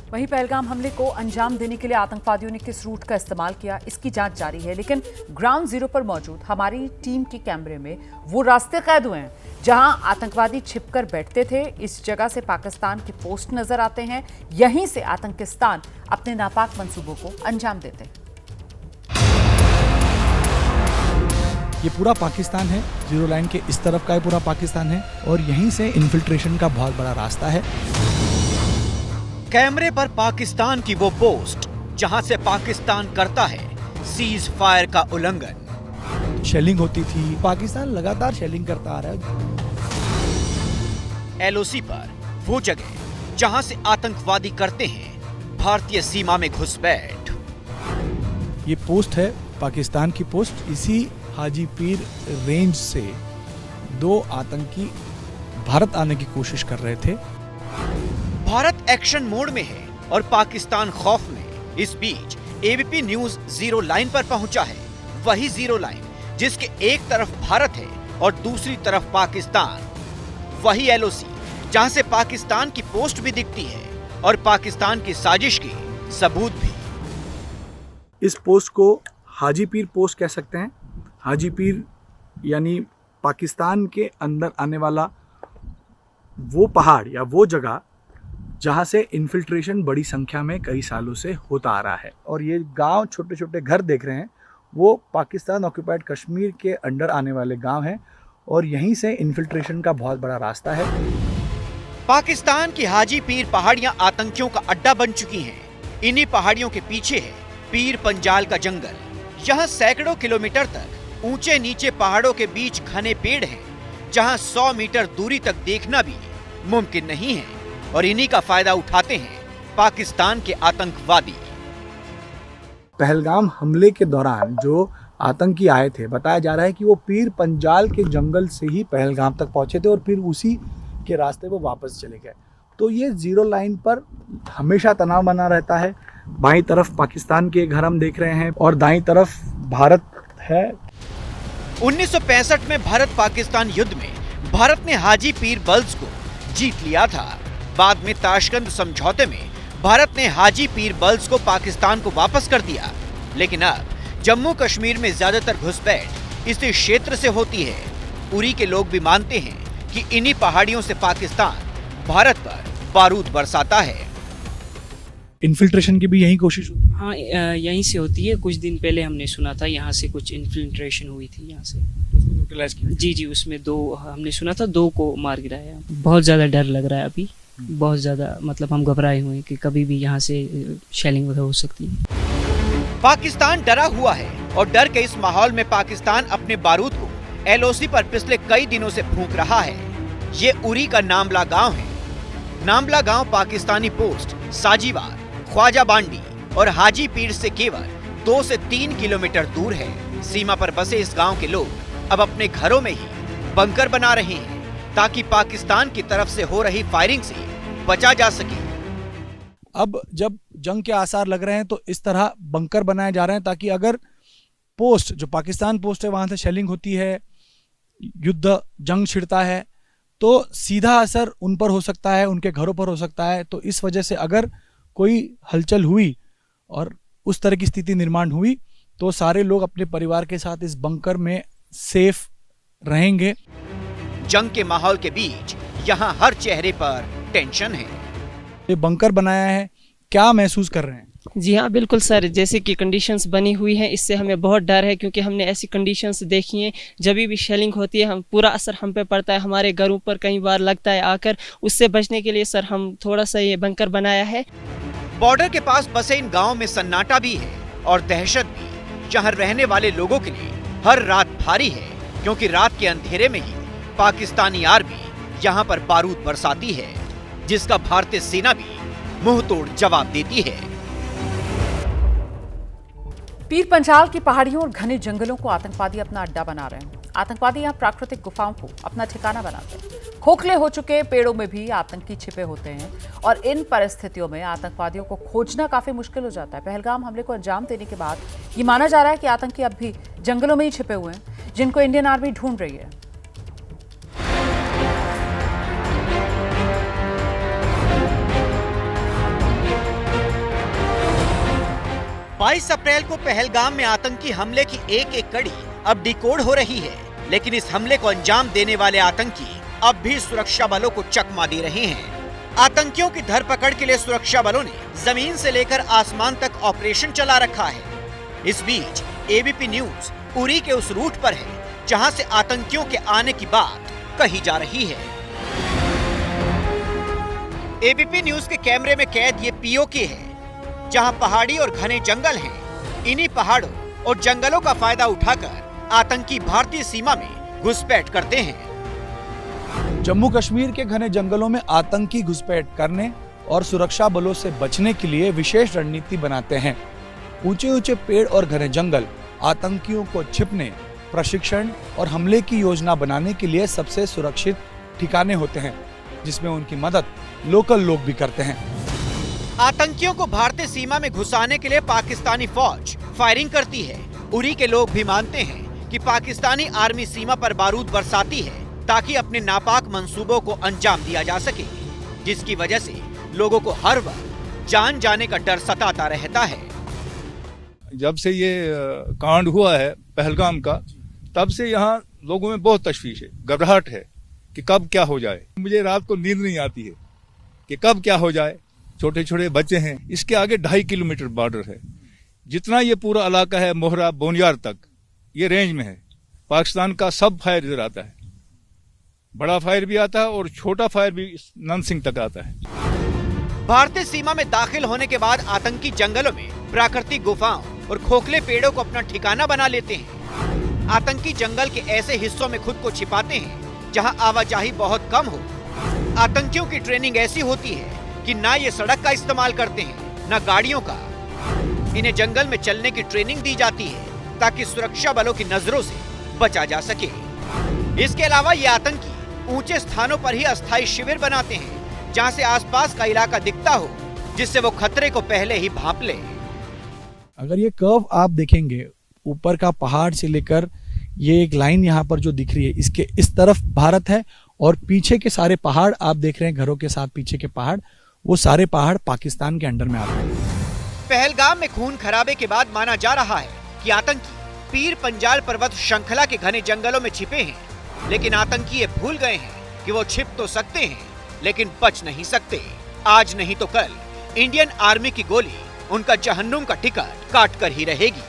वहीं पहलगाम हमले को अंजाम देने के लिए आतंकवादियों ने किस रूट का इस्तेमाल किया, इसकी जांच जारी है। लेकिन ग्राउंड जीरो पर मौजूद हमारी टीम के कैमरे में वो रास्ते कैद हुए हैं जहां आतंकवादी छिपकर बैठते थे। इस जगह से पाकिस्तान के पोस्ट नजर आते हैं। यहीं से आतंकिस्तान अपने नापाक मंसूबों को अंजाम देते हैं। ये पूरा पाकिस्तान है, जीरो लाइन के इस तरफ का ये पूरा पाकिस्तान है और यहीं से इन्फिल्ट्रेशन का बहुत बड़ा रास्ता है। कैमरे पर पाकिस्तान की वो पोस्ट जहां से पाकिस्तान करता है सीज फायर का उल्लंघन। शेलिंग होती थी, पाकिस्तान लगातार शेलिंग करता आ रहा है। एलओसी पर वो जगह जहां से आतंकवादी करते हैं भारतीय सीमा में घुसपैठ। ये पोस्ट है पाकिस्तान की पोस्ट। इसी हाजी पीर रेंज से 2 आतंकी भारत आने की कोशिश कर रहे थे। भारत एक्शन मोड में है और पाकिस्तान खौफ में। इस बीच एबीपी न्यूज जीरो लाइन पर पहुंचा है। वही जीरो लाइन जिसके एक तरफ भारत है और दूसरी तरफ पाकिस्तान। वही एलओसी जहां से पाकिस्तान की पोस्ट भी दिखती है और पाकिस्तान की साजिश की सबूत भी। इस पोस्ट को हाजी पीर पोस्ट कह सकते हैं। हाजी पीर यानी पाकिस्तान के अंदर आने वाला वो पहाड़ या वो जगह जहाँ से इन्फिल्ट्रेशन बड़ी संख्या में कई सालों से होता आ रहा है। और ये गांव, छोटे छोटे घर देख रहे हैं, वो पाकिस्तान ऑक्यूपाइड कश्मीर के अंडर आने वाले गांव हैं और यहीं से इन्फिल्ट्रेशन का बहुत बड़ा रास्ता है। पाकिस्तान की हाजी पीर पहाड़ियां आतंकियों का अड्डा बन चुकी हैं। इन्हीं पहाड़ियों के पीछे है पीर पंजाल का जंगल। यहाँ सैकड़ों किलोमीटर तक ऊंचे नीचे पहाड़ों के बीच घने पेड़ हैं, जहां 100 मीटर दूरी तक देखना भी मुमकिन नहीं है। और इन्हीं का फायदा उठाते हैं पाकिस्तान के आतंकवादी। पहलगाम हमले के दौरान जो आतंकी आए थे, बताया जा रहा है कि वो पीर पंजाल के जंगल से ही पहलगाम तक पहुंचे थे और फिर उसी के रास्ते वो वापस चले गए। तो ये जीरो लाइन पर हमेशा तनाव बना रहता है। बाईं तरफ पाकिस्तान के घर हम देख रहे हैं और दाईं तरफ भारत है। 1965 में भारत पाकिस्तान युद्ध में भारत ने हाजी पीर बल्ज को जीत लिया था। बाद में ताशकंद समझौते में भारत ने हाजी पीर बल्ज को पाकिस्तान को वापस कर दिया। लेकिन अब जम्मू कश्मीर में ज्यादातर घुसपैठ इसी क्षेत्र से होती है। उरी के लोग भी मानते हैं कि इन्हीं पहाड़ियों से पाकिस्तान भारत पर बारूद बरसाता है। इन्फिल्ट्रेशन की भी यही कोशिश होती है? हाँ, यहीं से होती है। कुछ दिन पहले हमने सुना था यहाँ से कुछ इन्फिल्ट्रेशन हुई थी यहाँ से। जी, उसमें 2 हमने सुना था, 2 को मार गिराया। बहुत ज़्यादा डर लग रहा है अभी, बहुत ज़्यादा, मतलब हम घबराए हुए हैं कि कभी भी यहाँ से शेलिंग वगैरह हो सकती है। पाकिस्तान डरा हुआ है और डर के इस माहौल में पाकिस्तान अपने बारूद को एलओसी पर पिछले कई दिनों से फूंक रहा है। ये उरी का नामला गांव है। नामला गांव पाकिस्तानी पोस्ट साजीवार, ख्वाजा बांडी और हाजी पीर से केवल 2 से 3 किलोमीटर दूर है। सीमा पर बसे इस गांव के लोग अब अपने घरों में ही बंकर बना रहे हैं ताकि पाकिस्तान की तरफ से हो रही फायरिंग से बचा जा सके। अब जब जंग के आसार लग रहे हैं तो इस तरह बंकर बनाए जा रहे हैं ताकि अगर पोस्ट, जो पाकिस्तान पोस्ट है, वहां से शेलिंग होती है, युद्ध जंग छिड़ता है, तो सीधा असर उन पर हो सकता है, उनके घरों पर हो सकता है। तो इस वजह से अगर कोई हलचल हुई और उस तरह की स्थिति निर्माण हुई तो सारे लोग अपने परिवार के साथ इस बंकर में सेफ रहेंगे। जंग के माहौल के बीच यहाँ हर चेहरे पर टेंशन है। ये बंकर बनाया है, क्या महसूस कर रहे हैं? जी हाँ, बिल्कुल सर। जैसे कि कंडीशंस बनी हुई हैं, इससे हमें बहुत डर है क्योंकि हमने ऐसी कंडीशंस देखी हैं। जब भी शेलिंग होती है हम पूरा असर हम पे पड़ता है, हमारे घरों पर कई बार लगता है आकर। उससे बचने के लिए सर हम थोड़ा सा ये बंकर बनाया है। बॉर्डर के पास बसे इन गाँव में सन्नाटा भी है और दहशत भी। जहाँ रहने वाले लोगों के लिए हर रात भारी है क्योंकि रात के अंधेरे में ही पाकिस्तानी आर्मी यहाँ पर बारूद बरसाती है, जिसका भारतीय सेना भी मुंह तोड़ जवाब देती है। पीर पंजाल की पहाड़ियों और घने जंगलों को आतंकवादी अपना अड्डा बना रहे हैं। आतंकवादी यहाँ प्राकृतिक गुफाओं को अपना ठिकाना बनाते हैं। खोखले हो चुके पेड़ों में भी आतंकी छिपे होते हैं और इन परिस्थितियों में आतंकवादियों को खोजना काफी मुश्किल हो जाता है। पहलगाम हमले को अंजाम देने के बाद ये माना जा रहा है कि आतंकी अब भी जंगलों में ही छिपे हुए हैं, जिनको इंडियन आर्मी ढूंढ रही है। 22 अप्रैल को पहलगाम में आतंकी हमले की एक एक कड़ी अब डिकोड हो रही है, लेकिन इस हमले को अंजाम देने वाले आतंकी अब भी सुरक्षा बलों को चकमा दे रहे हैं। आतंकियों की धरपकड़ के लिए सुरक्षा बलों ने जमीन से लेकर आसमान तक ऑपरेशन चला रखा है। इस बीच एबीपी न्यूज उरी के उस रूट पर है जहां से आतंकियों के आने की बात कही जा रही है। एबीपी न्यूज के कैमरे में कैद ये पीओके है, जहां पहाड़ी और घने जंगल हैं। इन्हीं पहाड़ों और जंगलों का फायदा उठाकर आतंकी भारतीय सीमा में घुसपैठ करते हैं। जम्मू कश्मीर के घने जंगलों में आतंकी घुसपैठ करने और सुरक्षा बलों से बचने के लिए विशेष रणनीति बनाते हैं। ऊंचे ऊंचे पेड़ और घने जंगल आतंकियों को छिपने, प्रशिक्षण और हमले की योजना बनाने के लिए सबसे सुरक्षित ठिकाने होते हैं, जिसमें उनकी मदद लोकल लोग भी करते हैं। आतंकियों को भारतीय सीमा में घुसाने के लिए पाकिस्तानी फौज फायरिंग करती है। उरी के लोग भी मानते हैं कि पाकिस्तानी आर्मी सीमा पर बारूद बरसाती है ताकि अपने नापाक मंसूबों को अंजाम दिया जा सके, जिसकी वजह से लोगों को हर वक्त जान जाने का डर सताता रहता है। जब से ये कांड हुआ है पहलगाम का, तब से यहाँ लोगों में बहुत तशवीश है, घबराहट है कि कब क्या हो जाए। मुझे रात को नींद नहीं आती है कि कब क्या हो जाए। छोटे छोटे बच्चे हैं। इसके आगे 2.5 किलोमीटर बॉर्डर है। जितना ये पूरा इलाका है मोहरा बोनियार तक, ये रेंज में है। पाकिस्तान का सब फायर इधर आता है, बड़ा फायर भी आता है और छोटा फायर भी ननसिंग तक आता है। भारतीय सीमा में दाखिल होने के बाद आतंकी जंगलों में प्राकृतिक गुफाओं और खोखले पेड़ों को अपना ठिकाना बना लेते हैं। आतंकी जंगल के ऐसे हिस्सों में खुद को छिपाते हैं जहां आवाजाही बहुत कम हो। आतंकियों की ट्रेनिंग ऐसी होती है कि ना ये सड़क का इस्तेमाल करते हैं, ना गाड़ियों का। इन्हें जंगल में चलने की ट्रेनिंग दी जाती है ताकि सुरक्षा बलों की नजरों से बचा जा सके। इसके अलावा ये आतंकी ऊंचे स्थानों पर ही अस्थायी शिविर बनाते हैं, जहां से आसपास का इलाका दिखता हो, जिससे वो खतरे को पहले ही भांप ले। अगर ये कर्व आप देखेंगे, ऊपर का पहाड़ से लेकर ये एक लाइन यहाँ पर जो दिख रही है, इसके इस तरफ भारत है और पीछे के सारे पहाड़ आप देख रहे हैं, घरों के साथ पीछे के पहाड़, वो सारे पहाड़ पाकिस्तान के अंडर में आते हैं। पहलगाम में खून खराबे के बाद माना जा रहा है कि आतंकी पीर पंजाल पर्वत श्रृंखला के घने जंगलों में छिपे हैं, लेकिन आतंकी ये भूल गए हैं कि वो छिप तो सकते हैं लेकिन बच नहीं सकते। आज नहीं तो कल इंडियन आर्मी की गोली उनका जहन्नुम का टिकट काट कर ही रहेगी।